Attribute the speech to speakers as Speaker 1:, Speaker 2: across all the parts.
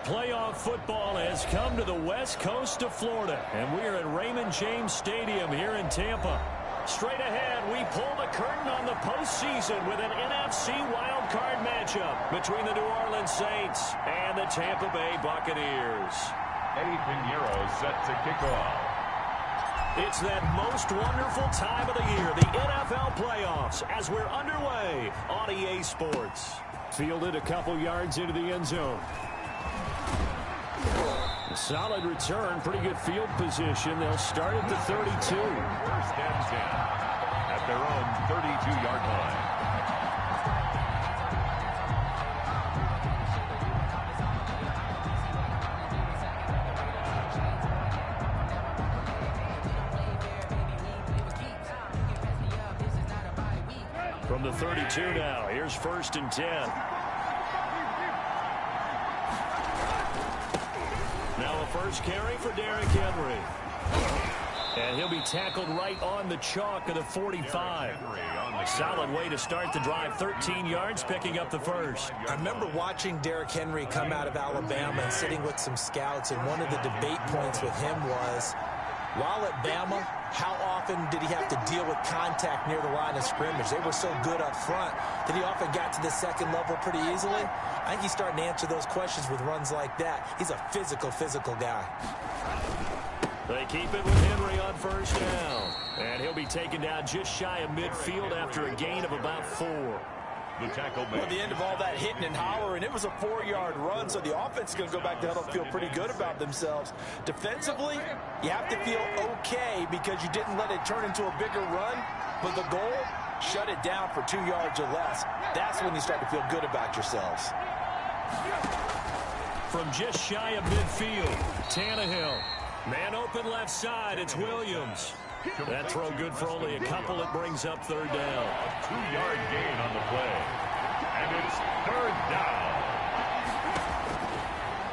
Speaker 1: Playoff football has come to the west coast of Florida, and we're at Raymond James Stadium here in Tampa. Straight ahead, we pull the curtain on the postseason with an NFC wildcard matchup between the New Orleans Saints and the Tampa Bay Buccaneers.
Speaker 2: Eddie Pinheiro set to kick off.
Speaker 1: It's that most wonderful time of the year, the NFL playoffs, as we're underway on EA Sports. Fielded a couple yards into the end zone. Solid return, pretty good field position. They'll start at the 32.
Speaker 2: First and 10 at their own 32-yard line.
Speaker 1: From the 32 now, here's first and 10. Now a first carry for Derrick Henry. And he'll be tackled right on the chalk of the 45. Solid way to start the drive. 13 yards, picking up the first.
Speaker 3: I remember watching Derrick Henry come out of Alabama and sitting with some scouts, and one of the debate points with him was, while at Bama, how often did he have to deal with contact near the line of scrimmage? They were so good up front that he often got to the second level pretty easily. I think he's starting to answer those questions with runs like that. He's a physical guy.
Speaker 1: They keep it with Henry on first down. And he'll be taken down just shy of midfield after a gain of about 4.
Speaker 2: The tackle
Speaker 4: Well, the end of all that hitting and hollering, it was a 4-yard run, so the offense is going to go back to huddle, feel pretty good about themselves. Defensively, you have to feel okay because you didn't let it turn into a bigger run, but the goal, shut it down for 2 yards or less. That's when you start to feel good about yourselves.
Speaker 1: From just shy of midfield, Tannehill. Man open left side, it's Williams. That throw good for only a couple. It brings up third down.
Speaker 2: A 2-yard gain on the play. And it's third down.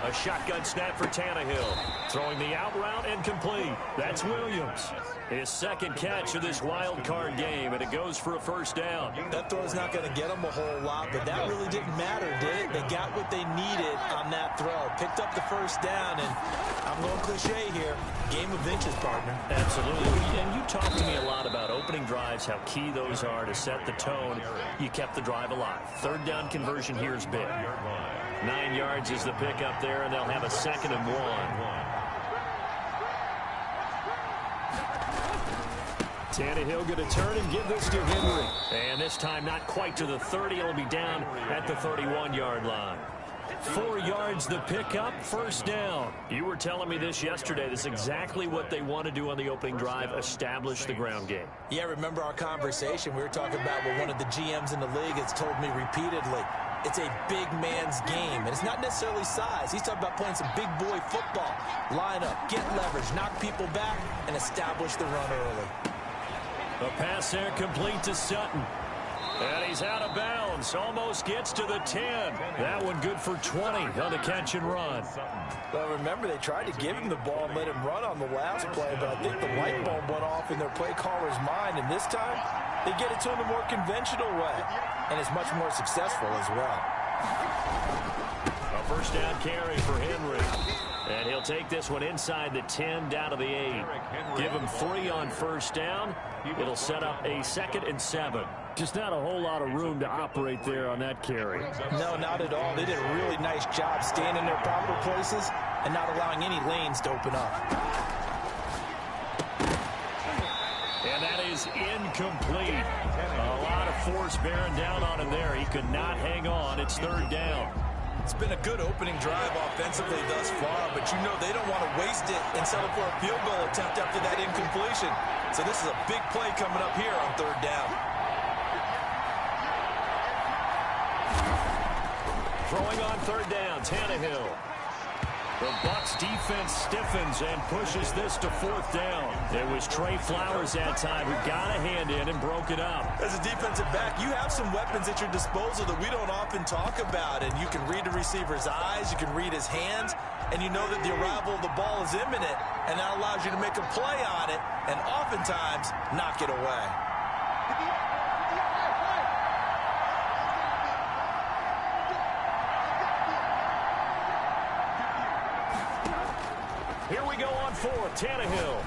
Speaker 1: A shotgun snap for Tannehill. Throwing the out route and complete. That's Williams. His second catch of this wild card game, and it goes for a first down.
Speaker 3: That throw's not going to get them a whole lot, but that really didn't matter, did it? They got what they needed on that throw. Picked up the first down, and I'm going cliche here. Game of inches, partner.
Speaker 1: Absolutely. And you talked to me a lot about opening drives, how key those are to set the tone. You kept the drive alive. Third down conversion here is big. 9 yards is the pickup there, and they'll have a second and 1. Tannehill going to turn and give this to Henry. And this time not quite to the 30. It'll be down at the 31-yard line. 4 yards the pickup, first down. You were telling me this yesterday. This is exactly what they want to do on the opening drive, establish the ground game.
Speaker 3: Yeah, remember our conversation? We were talking about what one of the GMs in the league has told me repeatedly. It's a big man's game, and it's not necessarily size. He's talking about playing some big boy football. Line up, get leverage, knock people back, and establish the run early.
Speaker 1: A pass there complete to Sutton. And he's out of bounds. Almost gets to the 10. That one good for 20 on the catch and run.
Speaker 4: Well, remember, they tried to give him the ball and let him run on the last play, but I think the light bulb went off in their play caller's mind, and this time they get it to him a more conventional way, and it's much more successful as well.
Speaker 1: A first down carry for Henry. And he'll take this one inside the 10, down to the 8. Give him 3 on first down. It'll set up a 2nd and 7. Just not a whole lot of room to operate there on that carry.
Speaker 4: No, not at all. They did a really nice job staying in their proper places and not allowing any lanes to open up.
Speaker 1: And that is incomplete. A lot of force bearing down on him there. He could not hang on. It's third down.
Speaker 3: It's been a good opening drive offensively thus far, but you know they don't want to waste it and settle for a field goal attempt after that incompletion. So this is a big play coming up here on third down.
Speaker 1: Throwing on third down, Tannehill. The Bucs defense stiffens and pushes this to fourth down. It was Trey Flowers that time who got a hand in and broke it up.
Speaker 3: As a defensive back, you have some weapons at your disposal that we don't often talk about. And you can read the receiver's eyes, you can read his hands, and you know that the arrival of the ball is imminent. And that allows you to make a play on it and oftentimes knock it away.
Speaker 1: Here we go on fourth. Tannehill.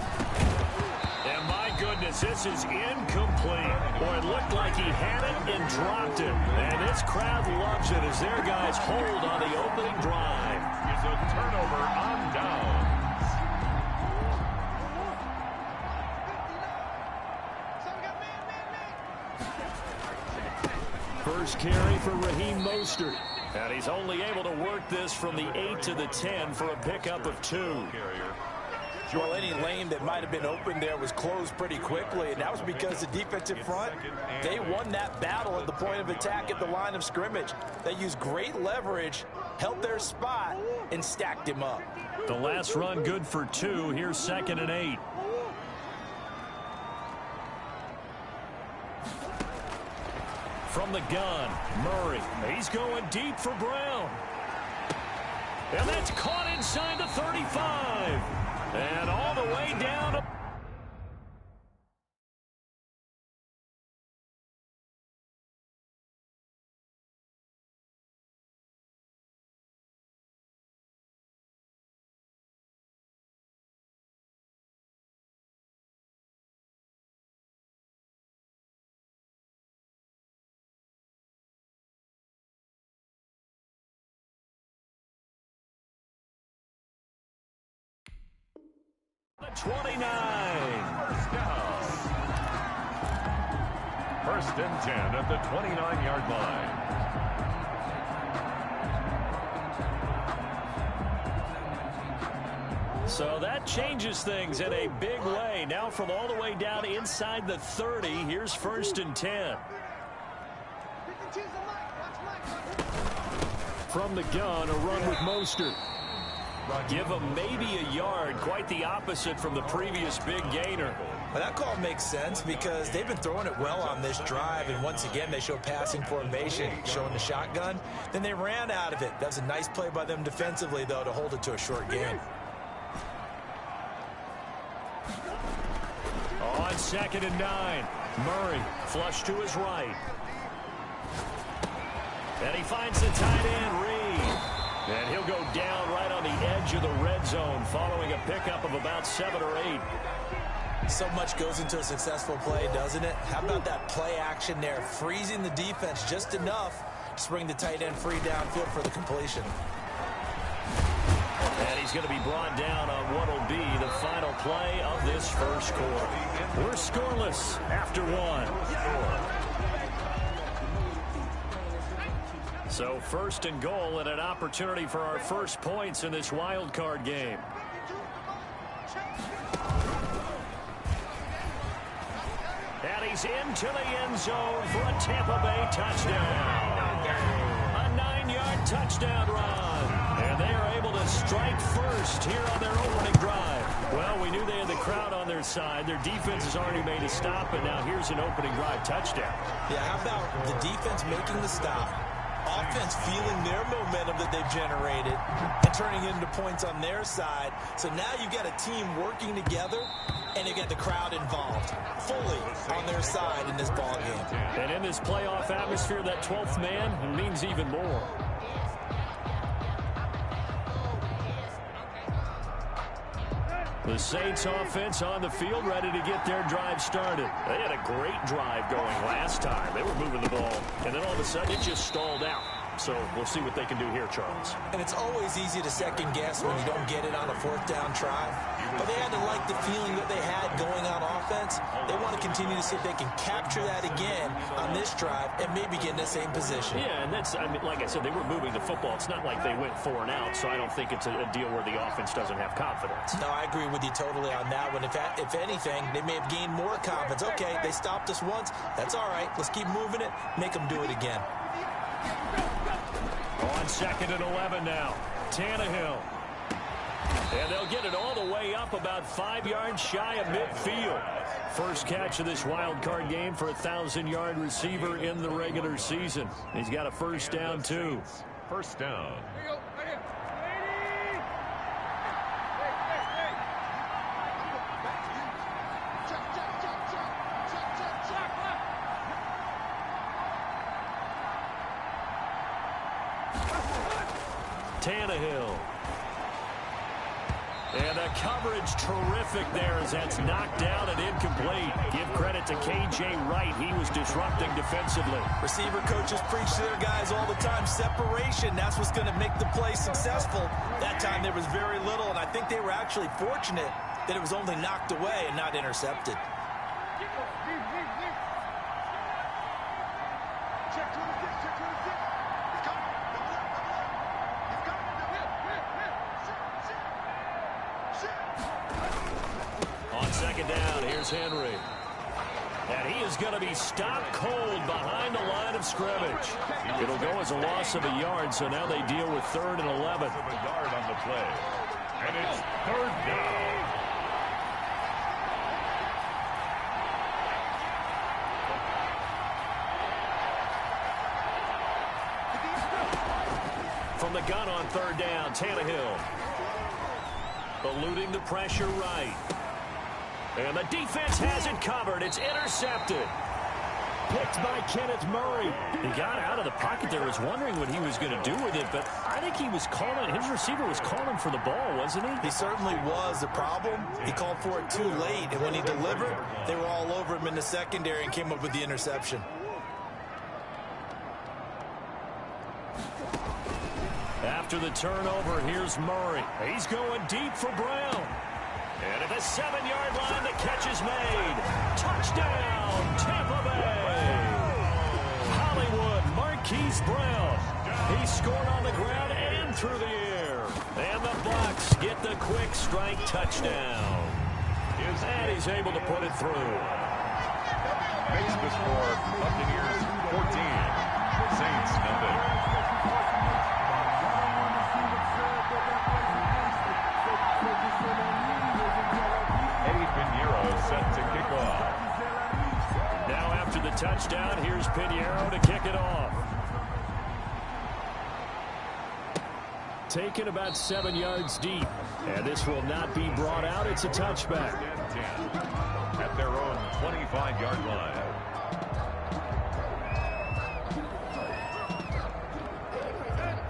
Speaker 1: And my goodness, this is incomplete. Boy, it looked like he had it and dropped it. And this crowd loves it as their guys hold on the opening drive.
Speaker 2: It's a turnover on down.
Speaker 1: First carry for Raheem Mostert. And he's only able to work this from the 8 to the 10 for a pickup of 2.
Speaker 4: Well, any lane that might have been open there was closed pretty quickly, and that was because the defensive front, they won that battle at the point of attack at the line of scrimmage. They used great leverage, held their spot, and stacked him up.
Speaker 1: The last run good for 2. Here's 2nd and 8. From the gun, Murray. He's going deep for Brown. And that's caught inside the 35. And all the way down to... the 29.
Speaker 2: First and 10 at the 29-yard line.
Speaker 1: So that changes things in a big way. Now from all the way down inside the 30, here's 1st and 10. From the gun, a run with Mostert. Give him maybe a yard, quite the opposite from the previous big gainer.
Speaker 3: Well, that call makes sense because they've been throwing it well on this drive, and once again they show passing formation, showing the shotgun. Then they ran out of it. That was a nice play by them defensively, though, to hold it to a short gain.
Speaker 1: On 2nd and 9, Murray flush to his right. And he finds the tight end, Reed. And he'll go down right on the edge of the red zone following a pickup of about 7 or 8.
Speaker 3: So much goes into a successful play, doesn't it? How about that play action there, freezing the defense just enough to bring the tight end free downfield for the completion.
Speaker 1: And he's going to be brought down on what will be the final play of this first quarter. We're scoreless after 1. So 1st and goal and an opportunity for our first points in this wild card game. And he's into the end zone for a Tampa Bay touchdown. A 9-yard touchdown run. And they are able to strike first here on their opening drive. Well, we knew they had the crowd on their side. Their defense has already made a stop, and now here's an opening drive touchdown.
Speaker 3: Yeah, how about the defense making the stop? Offense feeling their momentum that they've generated and turning it into points on their side. So now you've got a team working together, and you got the crowd involved fully on their side in this ball game.
Speaker 1: And in this playoff atmosphere, that 12th man, it means even more. The Saints offense on the field, ready to get their drive started. They had a great drive going last time. They were moving the ball, and then all of a sudden it just stalled out. So we'll see what they can do here, Charles.
Speaker 3: And it's always easy to second guess when you don't get it on a 4th down try. But they had to like the feeling that they had going on offense. They want to continue to see if they can capture that again on this drive and maybe get in the same position.
Speaker 1: Yeah, and that's, I mean, like I said, they were moving the football. It's not like they went 4 and out, so I don't think it's a deal where the offense doesn't have confidence.
Speaker 3: No, I agree with you totally on that one. If anything, they may have gained more confidence. Okay, they stopped us once. That's all right. Let's keep moving it. Make them do it again.
Speaker 1: On 2nd and 11 now. Tannehill. And they'll get it all the way up about 5 yards shy of midfield. First catch of this wild card game for a 1,000-yard receiver in the regular season. He's got a first down, too.
Speaker 2: First down.
Speaker 1: Tannehill. And the coverage terrific there as that's knocked down and incomplete. Give credit to K.J. Wright. He was disrupting defensively.
Speaker 4: Receiver coaches preach to their guys all the time. Separation, that's what's going to make the play successful. That time there was very little, and I think they were actually fortunate that it was only knocked away and not intercepted.
Speaker 1: On second down, here's Henry. And he is going to be stopped cold behind the line of scrimmage. It'll go as a loss of a yard, so now they deal with 3rd and 11.
Speaker 2: A yard on the play. And it's 3rd down.
Speaker 1: From the gun on 3rd down, Tannehill. Eluding the pressure right. And the defense has it covered. It's intercepted. Picked by Kenneth Murray. He got out of the pocket there. Was wondering what he was going to do with it, but I think he was calling. His receiver was calling for the ball, wasn't he?
Speaker 4: He certainly was. The problem, he called for it too late, and when he delivered, they were all over him in the secondary and came up with the interception.
Speaker 1: After the turnover, here's Murray. He's going deep for Brown. And at the 7-yard line, the catch is made. Touchdown, Tampa Bay. Hollywood Marquise Brown. He scored on the ground and through the air. And the Bucs get the quick strike touchdown. And he's able to put it through.
Speaker 2: Makes the score Buccaneers 14. Saints nothing. Set to kick off.
Speaker 1: Now after the touchdown, here's Pinheiro to kick it off. Taken about 7 yards deep. And this will not be brought out. It's a touchback.
Speaker 2: At their own 25-yard line.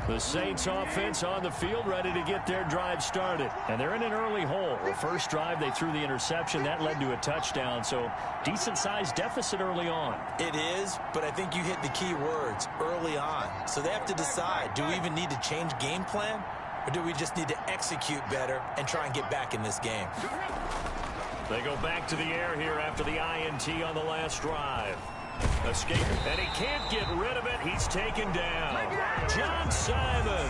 Speaker 1: The Saints offense on the field ready to get their drive started. And they're in an early hole. The first drive they threw the interception. That led to a touchdown. So decent-sized deficit early on.
Speaker 4: It is, but I think you hit the key words, early on. So they have to decide, do we even need to change game plan? Or do we just need to execute better and try and get back in this game?
Speaker 1: They go back to the air here after the INT on the last drive. Escape, and he can't get rid of it. He's taken down. John Simon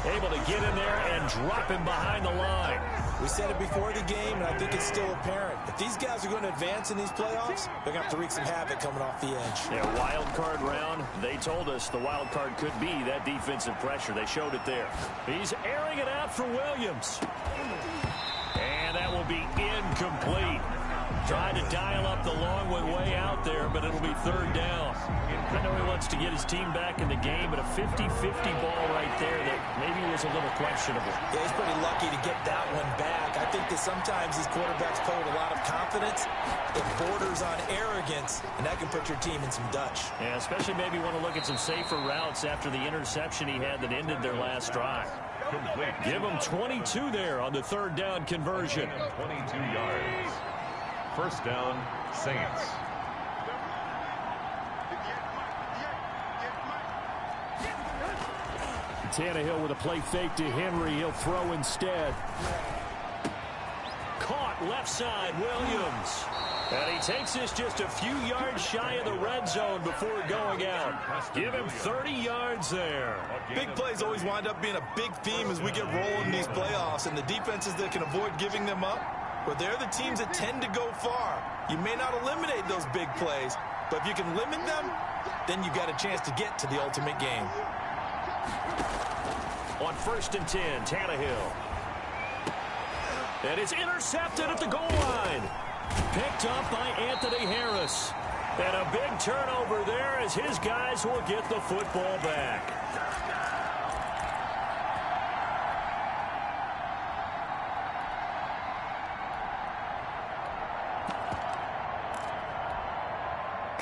Speaker 1: able to get in there and drop him behind the line.
Speaker 4: We said it before the game, and I think it's still apparent. If these guys are going to advance in these playoffs, they're going to have to wreak some havoc coming off the edge.
Speaker 1: Yeah, wild card round. They told us the wild card could be that defensive pressure. They showed it there. He's airing it out for Williams. And that will be incomplete. Trying to dial up the long one way out there, but it'll be 3rd down. I know he wants to get his team back in the game, but a 50-50 ball right there that maybe was a little questionable.
Speaker 4: Yeah, he's pretty lucky to get that one back. I think that sometimes these quarterbacks play with a lot of confidence that borders on arrogance, and that can put your team in some Dutch.
Speaker 1: Yeah, especially maybe want to look at some safer routes after the interception he had that ended their last drive.
Speaker 2: Complete.
Speaker 1: Give him 22 there on the 3rd down conversion.
Speaker 2: 22 yards. First down, Saints.
Speaker 1: Tannehill with a play fake to Henry. He'll throw instead. Caught left side, Williams. And he takes this just a few yards shy of the red zone before going out. Give him 30 yards there.
Speaker 4: Big plays always wind up being a big theme as we get rolling in these playoffs, and the defenses that can avoid giving them up, well, they're the teams that tend to go far. You may not eliminate those big plays, but if you can limit them, then you've got a chance to get to the ultimate game.
Speaker 1: On 1st and 10, Tannehill. And it's intercepted at the goal line. Picked up by Anthony Harris. And a big turnover there as his guys will get the football back.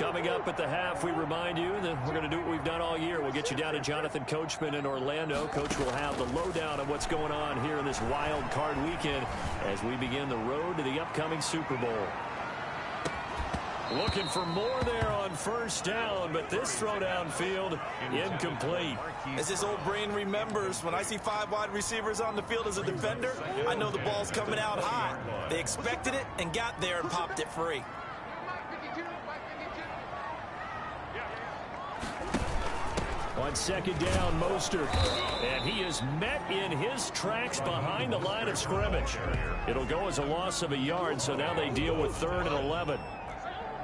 Speaker 1: Coming up at the half, we remind you that we're going to do what we've done all year. We'll get you down to Jonathan Coachman in Orlando. Coach will have the lowdown on what's going on here in this wild card weekend as we begin the road to the upcoming Super Bowl. Looking for more there on first down, but this throw downfield incomplete.
Speaker 4: As this old brain remembers, when I see 5 wide receivers on the field as a defender, I know the ball's coming out hot. They expected it and got there and popped it free.
Speaker 1: On second down, Mostert. And he is met in his tracks behind the line of scrimmage. It'll go as a loss of a yard, so now they deal with 3rd and 11.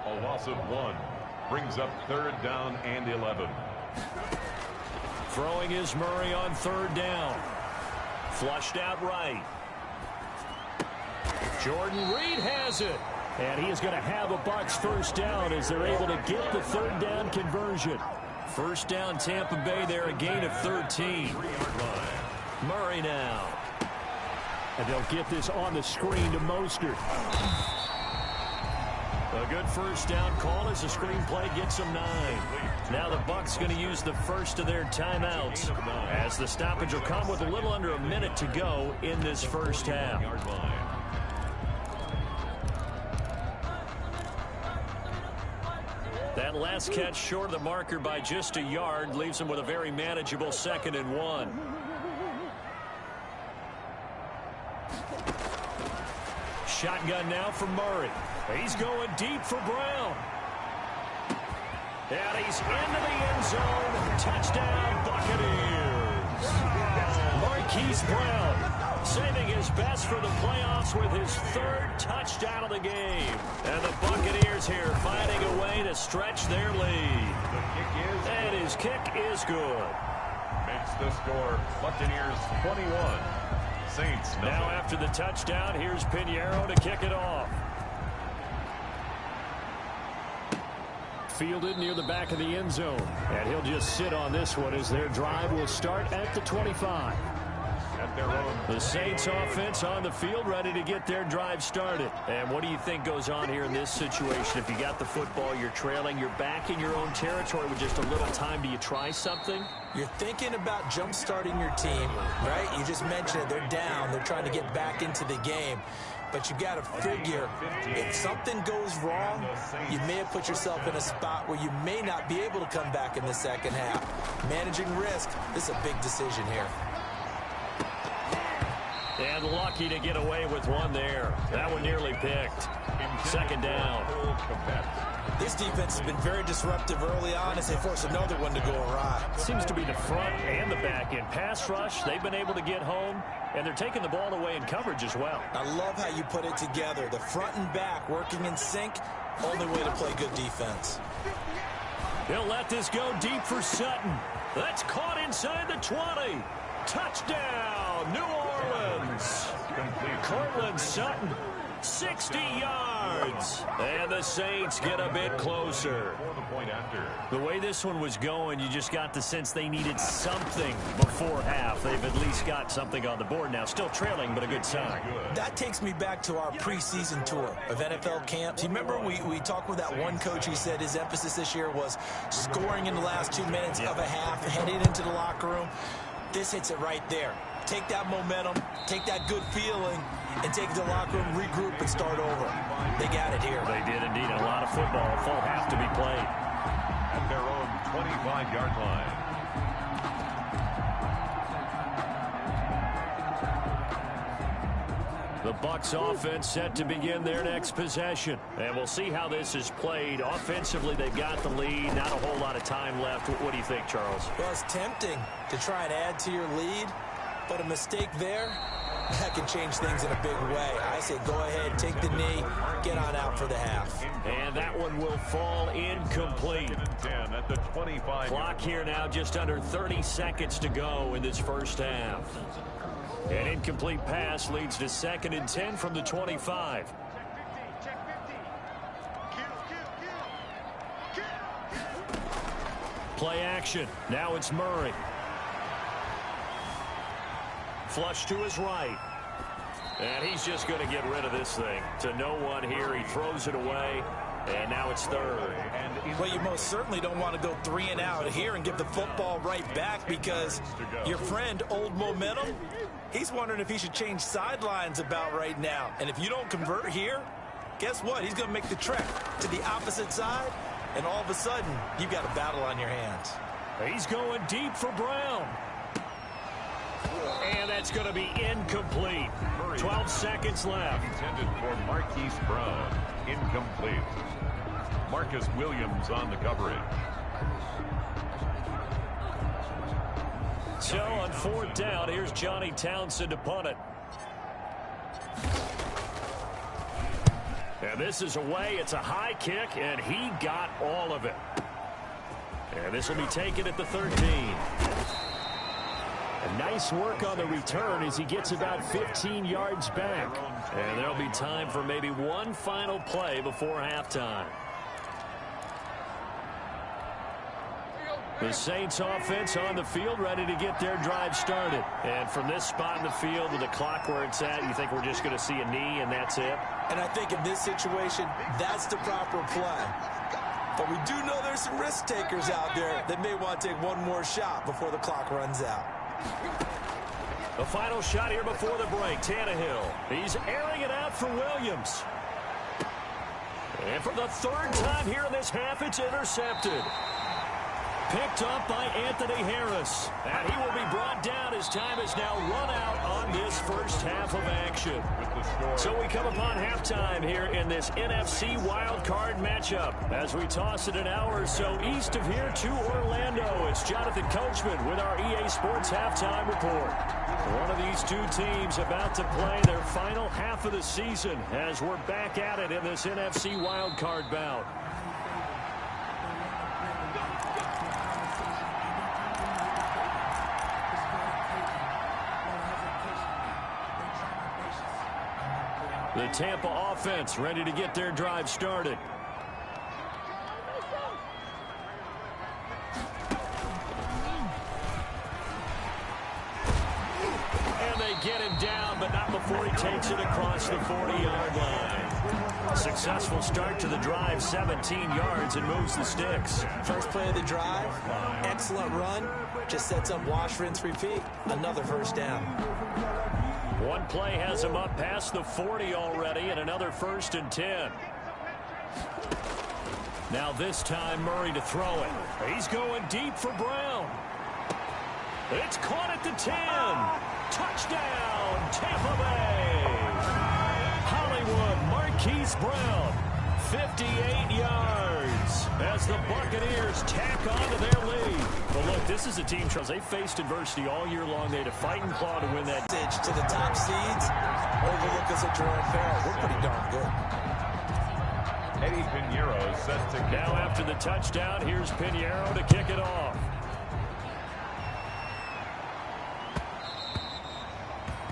Speaker 2: A loss of 1 brings up 3rd down and 11.
Speaker 1: Throwing is Murray on 3rd down. Flushed out right. Jordan Reed has it. And he is going to have a Bucs first down as they're able to get the 3rd down conversion. First down, Tampa Bay there, a gain of 13. Murray now. And they'll get this on the screen to Mostert. A good first down call as the screenplay gets them 9. Now the Bucs going to use the first of their timeouts as the stoppage will come with a little under a minute to go in this first half. That last catch short of the marker by just a yard leaves him with a very manageable 2nd and 1. Shotgun now for Murray. He's going deep for Brown. And he's into the end zone. Touchdown, Buccaneers. Marquise Brown saving his best for the playoffs with his 3rd touchdown of the game. And the Buccaneers here finding a way to stretch their lead. And his kick is good.
Speaker 2: Makes the score Buccaneers 21. Saints nothing.
Speaker 1: Now after the touchdown, here's Pinheiro to kick it off. Fielded near the back of the end zone. And he'll just sit on this one as their drive will start at the 25.
Speaker 2: At their own.
Speaker 1: The Saints offense on the field ready to get their drive started. And what do you think goes on here in this situation? If you got the football, you're trailing, you're back in your own territory with just a little time. Do you try something?
Speaker 3: You're thinking about jump-starting your team, right? You just mentioned it. They're down. They're trying to get back into the game. But you got to figure, if something goes wrong, you may have put yourself in a spot where you may not be able to come back in the second half. Managing risk, this is a big decision here.
Speaker 1: And lucky to get away with one there. That one nearly picked. 2nd down.
Speaker 4: This defense has been very disruptive early on as they force another one to go awry.
Speaker 1: Seems to be the front and the back end. Pass rush, they've been able to get home, and they're taking the ball away in coverage as well.
Speaker 4: I love how you put it together. The front and back working in sync, only way to play good defense.
Speaker 1: He'll let this go deep for Sutton. That's caught inside the 20. Touchdown, New Orleans. Cortland Sutton, 60 yards. And the Saints get a bit closer. The way this one was going, you just got the sense they needed something before half. They've at least got something on the board now. Still trailing, but a good sign.
Speaker 4: That takes me back to our preseason tour of NFL camps. You remember we talked with that one coach. He said his emphasis this year was scoring in the last 2 minutes of a half, heading into the locker room. This hits it right there. Take that momentum, take that good feeling, and take it to the locker room, regroup, and start over. They got it here.
Speaker 1: They did indeed. A lot of football, a full half to be played.
Speaker 2: At their own 25-yard line.
Speaker 1: The Bucs offense set to begin their next possession. And we'll see how this is played. Offensively, they've got the lead. Not a whole lot of time left. What do you think, Charles?
Speaker 3: Well, it's tempting to try and add to your lead, but a mistake there, that can change things in a big way. I say go ahead, take the knee, get on out for the half.
Speaker 1: And that one will fall incomplete.
Speaker 2: 10 at the 25.
Speaker 1: Clock here now, just under 30 seconds to go in this first half. An incomplete pass leads to 2nd and 10 from the 25. Play action. Now it's Murray. Flush to his right. And he's just going to get rid of this thing. To no one here. He throws it away. And now it's third.
Speaker 4: Well, you most certainly don't want to go 3 and out here and give the football right back, because your friend, Old Momentum, he's wondering if he should change sidelines about right now. And if you don't convert here, guess what? He's going to make the trek to the opposite side, and all of a sudden, you've got a battle on your hands.
Speaker 1: He's going deep for Brown. And that's going to be incomplete. 12 seconds left.
Speaker 2: Intended for Marquise Brown. Incomplete. Marcus Williams on the coverage.
Speaker 1: So on 4th down, here's Johnny Townsend to punt it. And this is away. It's a high kick, and he got all of it. And this will be taken at the 13. And nice work on the return as he gets about 15 yards back. And there'll be time for maybe one final play before halftime. The Saints offense on the field, ready to get their drive started. And from this spot in the field with the clock where it's at, you think we're just going to see a knee and that's it?
Speaker 4: And I think in this situation, that's the proper play. But we do know there's some risk takers out there that may want to take one more shot before the clock runs out.
Speaker 1: The final shot here before the break, Tannehill. He's airing it out for Williams. And for the 3rd time here in this half, it's intercepted. Picked up by Anthony Harris. And he will be brought down as time has now run out on this first half of action. So we come upon halftime here in this NFC wildcard matchup. As we toss it an hour or so east of here to Orlando, it's Jonathan Coachman with our EA Sports Halftime Report. One of these two teams about to play their final half of the season as we're back at it in this NFC wildcard bout. The Tampa offense ready to get their drive started. And they get him down, but not before he takes it across the 40-yard line. Successful start to the drive, 17 yards, and moves the sticks.
Speaker 3: First play of the drive, excellent run. Just sets up wash, rinse, repeat. Another first down.
Speaker 1: One play has him up past the 40 already, and another 1st and 10. Now this time Murray to throw it. He's going deep for Brown. It's caught at the 10. Touchdown, Tampa Bay. Hollywood Marquise Brown, 58 yards as the Buccaneers tack on to their lead. But look, this is a team, Charles, they faced adversity all year long. They had to fight and claw to win that.
Speaker 3: To the top seeds, overlook us at Jerome Farrell. We're pretty darn good.
Speaker 2: Eddie Pinheiro set to
Speaker 1: now after the touchdown, here's Pinheiro to kick it off.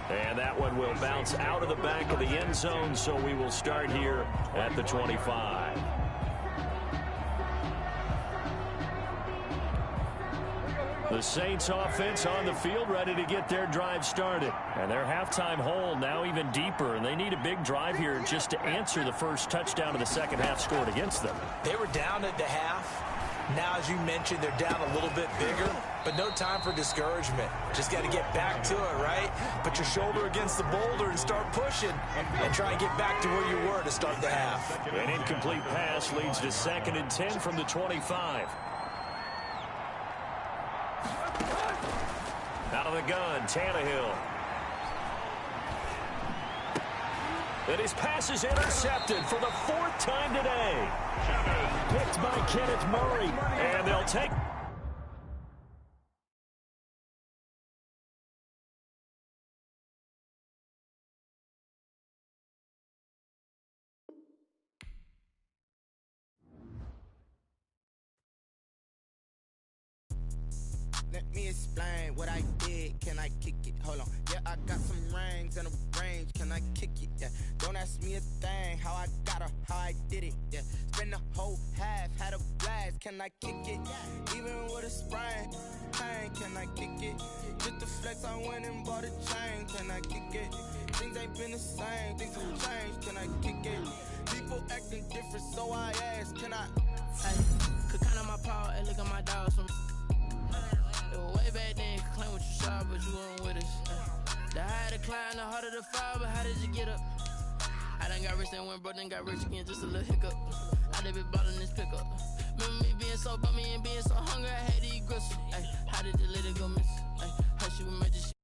Speaker 1: And that one will bounce out of the back of the end zone, so we will start here at the 25. The Saints offense on the field ready to get their drive started. And their halftime hole now even deeper, and they need a big drive here just to answer the first touchdown of the second half scored against them.
Speaker 3: They were down at the half. Now, as you mentioned, they're down a little bit bigger, but no time for discouragement. Just got to get back to it, right? Put your shoulder against the boulder and start pushing and try and get back to where you were to start the half.
Speaker 1: An incomplete pass leads to 2nd and 10 from the 25. Out of the gun, Tannehill. And his pass is intercepted for the 4th time today. Picked by Kenneth Murray. And they'll take...
Speaker 5: Let me explain what I did. Can I kick it? Hold on. Yeah, I got some rings and a range. Can I kick it? Yeah. Don't ask me a thing. How I got her, how I did it. Yeah. Spend the whole half, had a blast. Can I kick it? Even with a sprain, pain. Can I kick it? Just to flex, I went and bought a chain. Can I kick it? Things ain't been the same. Things have changed. Can I kick it? People acting different, so I asked, can I?
Speaker 6: Ay, could count on my power and look at my dogs from. It was way back then, could claim what you saw, but you weren't with us. The higher the climb, the harder the fall, but how did you get up? I done got rich and went broke, then got rich again, just a little hiccup. I done been ballin' this pickup. Remember me being so bummy and being so hungry, I had to eat gristle. Ay, how did you let it go miss? Ay, how she would make this shit?